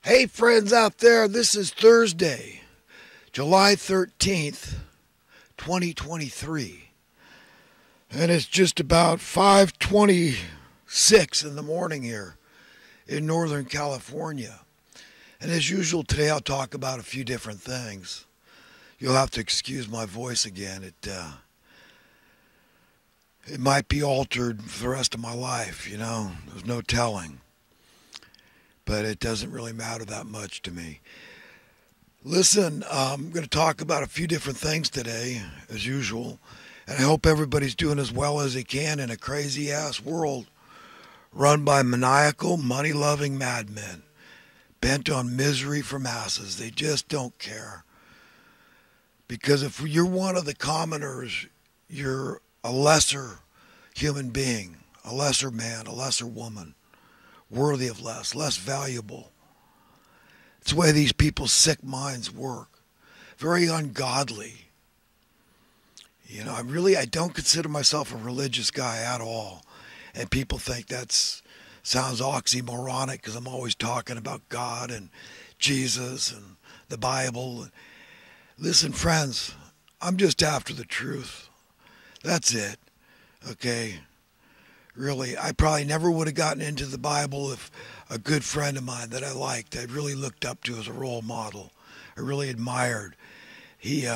Hey, friends out there, this is Thursday, July 13th, 2023. And it's just about 5:26 in the morning here in Northern California. And as usual, today I'll talk about a few different things. You'll have to excuse my voice again. It might be altered for the rest of my life, There's no telling. But it doesn't really matter that much to me. Listen, I'm going to talk about a few different things today, as usual, and I hope everybody's doing as well as they can in a crazy-ass world run by maniacal, money-loving madmen bent on misery for masses. They just don't care. Because if you're one of the commoners, you're a lesser human being, a lesser man, a lesser woman, worthy of less valuable. It's the way these people's sick minds work. Very ungodly. I don't consider myself a religious guy at all. And people think that sounds oxymoronic because I'm always talking about God and Jesus and the Bible. Listen, friends, I'm just after the truth. That's it. Okay? Really, I probably never would have gotten into the Bible if a good friend of mine that I liked, I really looked up to as a role model, I really admired, he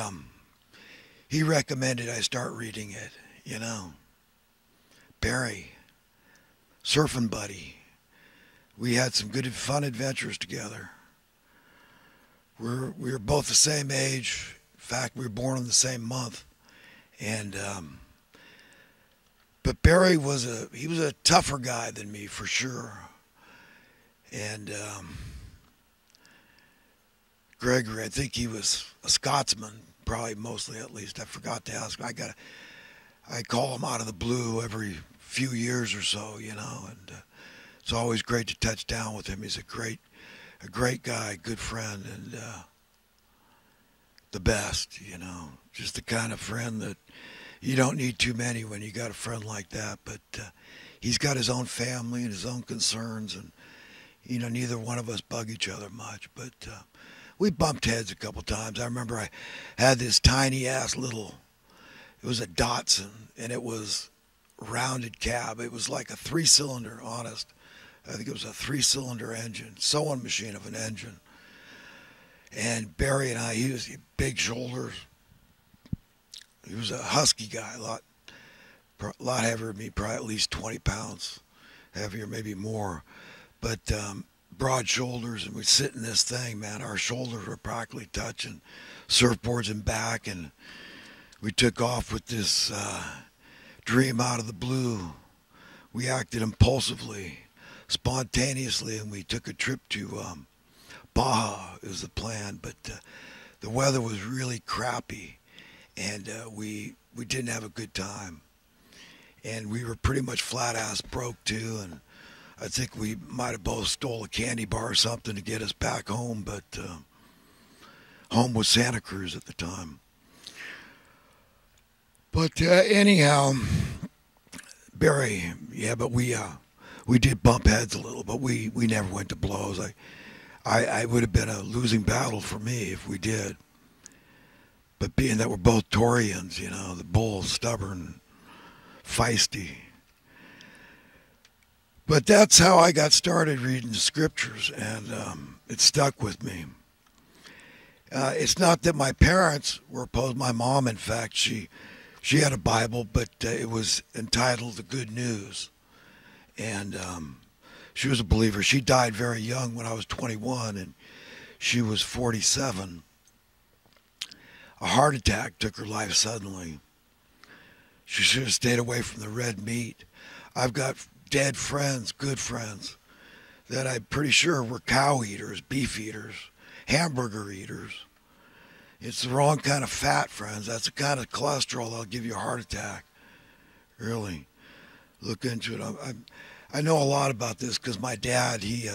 recommended I start reading it, Barry, surfing buddy. We had some good fun adventures together. We were both the same age. In fact, we were born in the same month. But Barry was a tougher guy than me for sure. And Gregory, I think he was a Scotsman, probably mostly at least. I forgot to ask. I call him out of the blue every few years or so, and it's always great to touch down with him. He's a great guy, good friend, and the best, just the kind of friend that you don't need too many when you got a friend like that. But he's got his own family and his own concerns, and neither one of us bug each other much. But we bumped heads a couple times. I remember I had this tiny ass little. It was a Datsun, and it was rounded cab. It was like a 3-cylinder, honest. I think it was a 3-cylinder engine, sewing machine of an engine. And Barry and he was big shoulders. He was a husky guy, a lot heavier than me, probably at least 20 pounds heavier, maybe more. But broad shoulders, and we'd sit in this thing, man. Our shoulders were practically touching, surfboards and back, and we took off with this dream out of the blue. We acted impulsively, spontaneously, and we took a trip to Baja. It was the plan, but the weather was really crappy. And we didn't have a good time. And we were pretty much flat-ass broke, too. And I think we might have both stole a candy bar or something to get us back home. But home was Santa Cruz at the time. But anyhow, Barry, but we did bump heads a little. But we never went to blows. I would have been a losing battle for me if we did. But being that we're both Taurians, the bull, stubborn, feisty. But that's how I got started reading the scriptures, and it stuck with me. It's not that my parents were opposed. My mom, in fact, she had a Bible, but it was entitled The Good News. And she was a believer. She died very young when I was 21, and she was 47. A heart attack took her life suddenly. She should have stayed away from the red meat. I've got dead friends, good friends, that I'm pretty sure were cow eaters, beef eaters, hamburger eaters. It's the wrong kind of fat, friends. That's the kind of cholesterol that'll give you a heart attack. Really. Look into it. I know a lot about this because my dad, he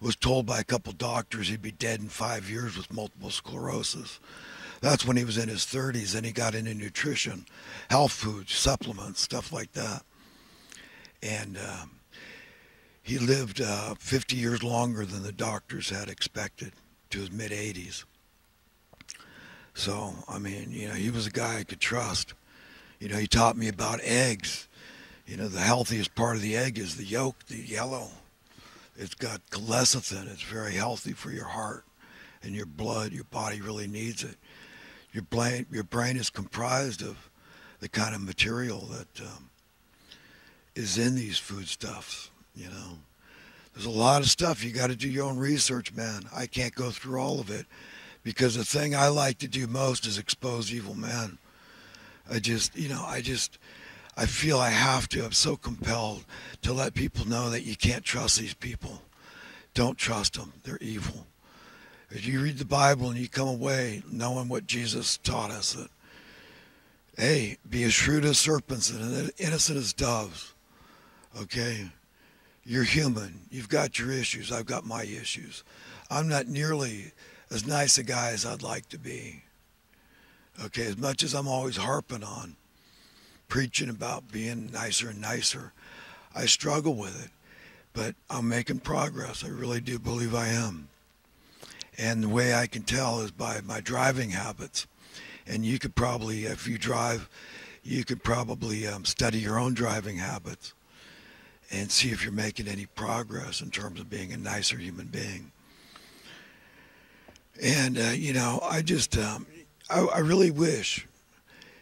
was told by a couple doctors he'd be dead in 5 years with multiple sclerosis. That's when he was in his 30s, and he got into nutrition, health foods, supplements, stuff like that. And He lived 50 years longer than the doctors had expected, to his mid-80s. So, I mean, he was a guy I could trust. He taught me about eggs. The healthiest part of the egg is the yolk, the yellow. It's got lecithin. It's very healthy for your heart and your blood. Your body really needs it. Your brain is comprised of the kind of material that is in these foodstuffs. There's a lot of stuff. You got to do your own research, man. I can't go through all of it because the thing I like to do most is expose evil men. I feel I have to. I'm so compelled to let people know that you can't trust these people. Don't trust them. They're evil. If you read the Bible and you come away knowing what Jesus taught us, that, hey, be as shrewd as serpents and innocent as doves. Okay? You're human. You've got your issues. I've got my issues. I'm not nearly as nice a guy as I'd like to be. Okay? As much as I'm always harping on, preaching about being nicer and nicer, I struggle with it. But I'm making progress. I really do believe I am. And the way I can tell is by my driving habits. And you could probably, if you drive, you could probably study your own driving habits and see if you're making any progress in terms of being a nicer human being. And, I really wish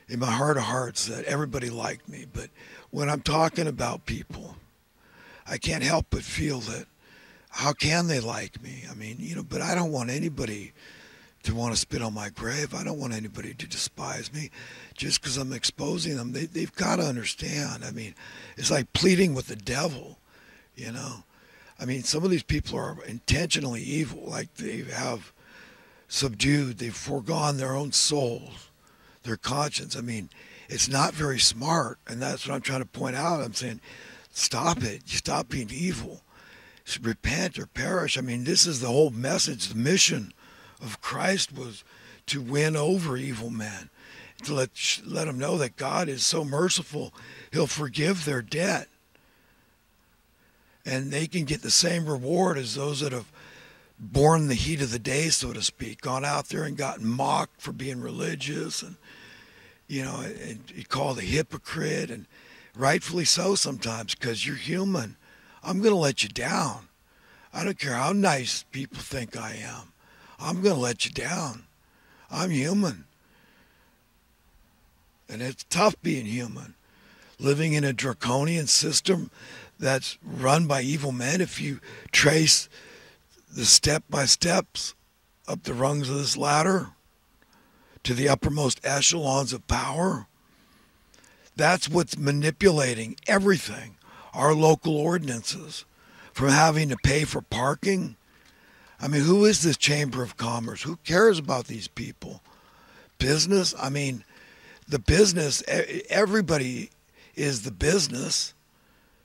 in my heart of hearts that everybody liked me. But when I'm talking about people, I can't help but feel that how can they like me? I mean, but I don't want anybody to want to spit on my grave. I don't want anybody to despise me just because I'm exposing them. They've got to understand. I mean, it's like pleading with the devil, I mean, some of these people are intentionally evil, like they've foregone their own souls, their conscience. I mean, it's not very smart, and that's what I'm trying to point out. I'm saying, stop it. Stop being evil. Repent or perish. I mean, this is the whole message. The mission of Christ was to win over evil men, to let them know that God is so merciful, he'll forgive their debt. And they can get the same reward as those that have borne the heat of the day, so to speak, gone out there and gotten mocked for being religious and, and called a hypocrite, and rightfully so sometimes because you're human. I'm going to let you down. I don't care how nice people think I am. I'm going to let you down. I'm human. And it's tough being human. Living in a draconian system that's run by evil men, if you trace the step-by-steps up the rungs of this ladder to the uppermost echelons of power, that's what's manipulating everything. Our local ordinances, from having to pay for parking. I mean, who is this Chamber of Commerce? Who cares about these people? Business? I mean, the business, everybody is the business.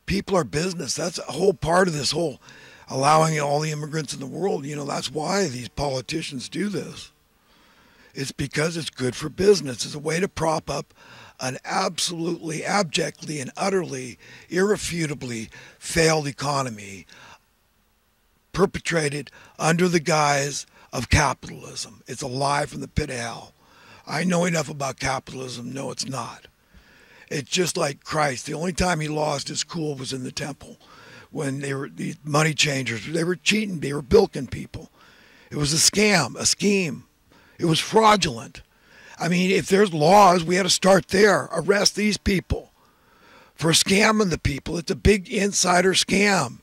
People are business. That's a whole part of this whole allowing all the immigrants in the world. That's why these politicians do this. It's because it's good for business. It's a way to prop up an absolutely, abjectly, and utterly, irrefutably failed economy perpetrated under the guise of capitalism. It's a lie from the pit of hell. I know enough about capitalism. No, it's not. It's just like Christ. The only time he lost his cool was in the temple when they were these money changers. They were cheating. They were bilking people. It was a scam, a scheme. It was fraudulent. I mean, if there's laws, we had to start there. Arrest these people for scamming the people. It's a big insider scam.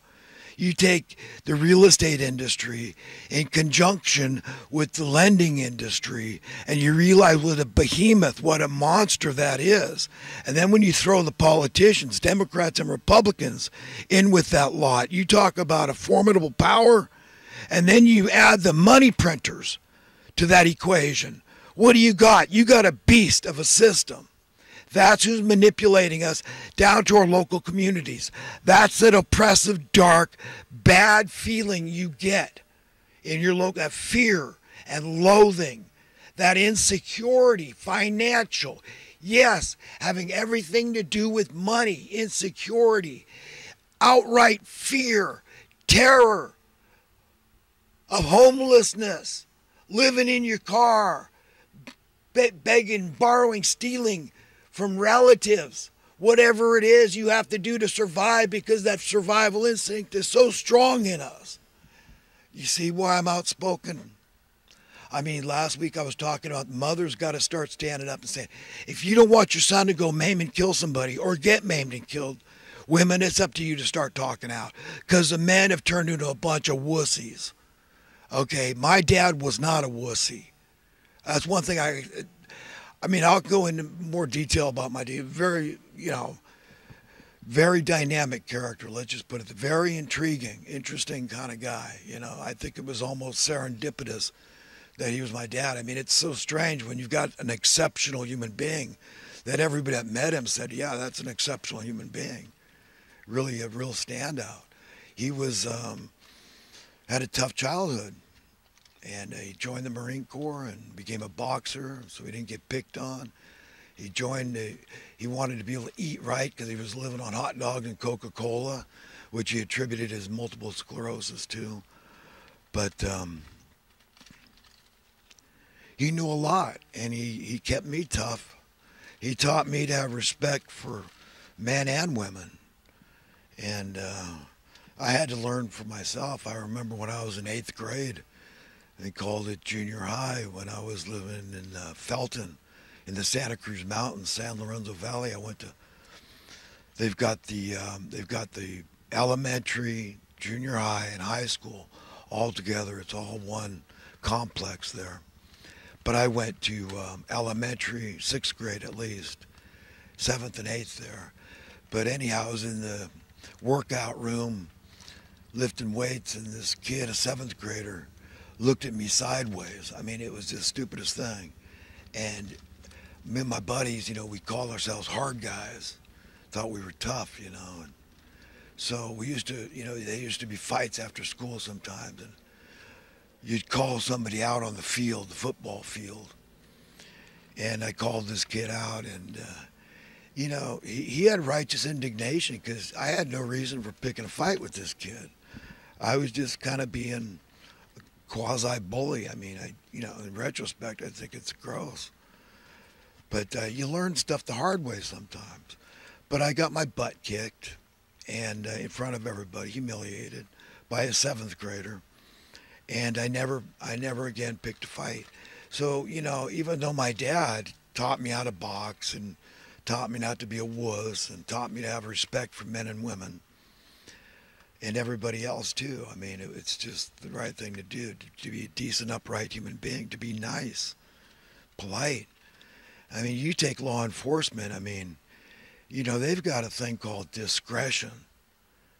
You take the real estate industry in conjunction with the lending industry, and you realize what a behemoth, what a monster that is. And then when you throw the politicians, Democrats and Republicans, in with that lot, you talk about a formidable power, and then you add the money printers to that equation. What do you got? You got a beast of a system. That's who's manipulating us down to our local communities. That's that oppressive, dark, bad feeling you get in your local, that fear and loathing, that insecurity, financial. Yes, having everything to do with money, insecurity, outright fear, terror of homelessness, living in your car, begging, borrowing, stealing from relatives. Whatever it is you have to do to survive, because that survival instinct is so strong in us. You see why I'm outspoken? I mean, last week I was talking about mothers got to start standing up and saying, if you don't want your son to go maim and kill somebody or get maimed and killed, women, it's up to you to start talking out. Because the men have turned into a bunch of wussies. Okay, my dad was not a wussy. That's one thing I mean, I'll go into more detail about my dad. Very, very dynamic character. Let's just put it. Very intriguing, interesting kind of guy. I think it was almost serendipitous that he was my dad. I mean, it's so strange when you've got an exceptional human being that everybody that met him said, yeah, that's an exceptional human being. Really a real standout. He was had a tough childhood, and he joined the Marine Corps and became a boxer, so he didn't get picked on. He wanted to be able to eat right because he was living on hot dogs and Coca-Cola, which he attributed his multiple sclerosis to. But he knew a lot, and he kept me tough. He taught me to have respect for men and women. And I had to learn for myself. I remember when I was in 8th grade, they called it junior high, when I was living in Felton in the Santa Cruz Mountains, San Lorenzo Valley. They've got the elementary, junior high, and high school all together. It's all one complex there. But I went to elementary, 6th grade at least, 7th and 8th there. But anyhow, I was in the workout room lifting weights, and this kid, a 7th grader, looked at me sideways. I mean, it was the stupidest thing. And me and my buddies, we called ourselves hard guys. Thought we were tough, And so we used to, there used to be fights after school sometimes, and you'd call somebody out on the field, the football field. And I called this kid out, and he had righteous indignation because I had no reason for picking a fight with this kid. I was just kind of being a quasi-bully. I mean, in retrospect, I think it's gross. But you learn stuff the hard way sometimes. But I got my butt kicked, and in front of everybody, humiliated by a 7th grader. And I never again picked a fight. So, even though my dad taught me how to box and taught me not to be a wuss and taught me to have respect for men and women and everybody else too. I mean, it's just the right thing to do, to be a decent, upright human being, to be nice, polite. I mean, you take law enforcement, I mean, they've got a thing called discretion,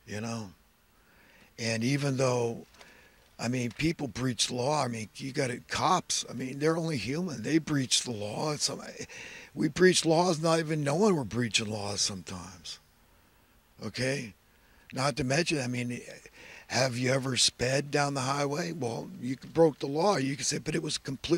And even though, I mean, people breach the law. I mean, you got cops. I mean, they're only human. They breach the law. We breach laws not even knowing we're breaching laws sometimes. Okay? Not to mention, I mean, have you ever sped down the highway? Well, you broke the law. You could say, but it was completely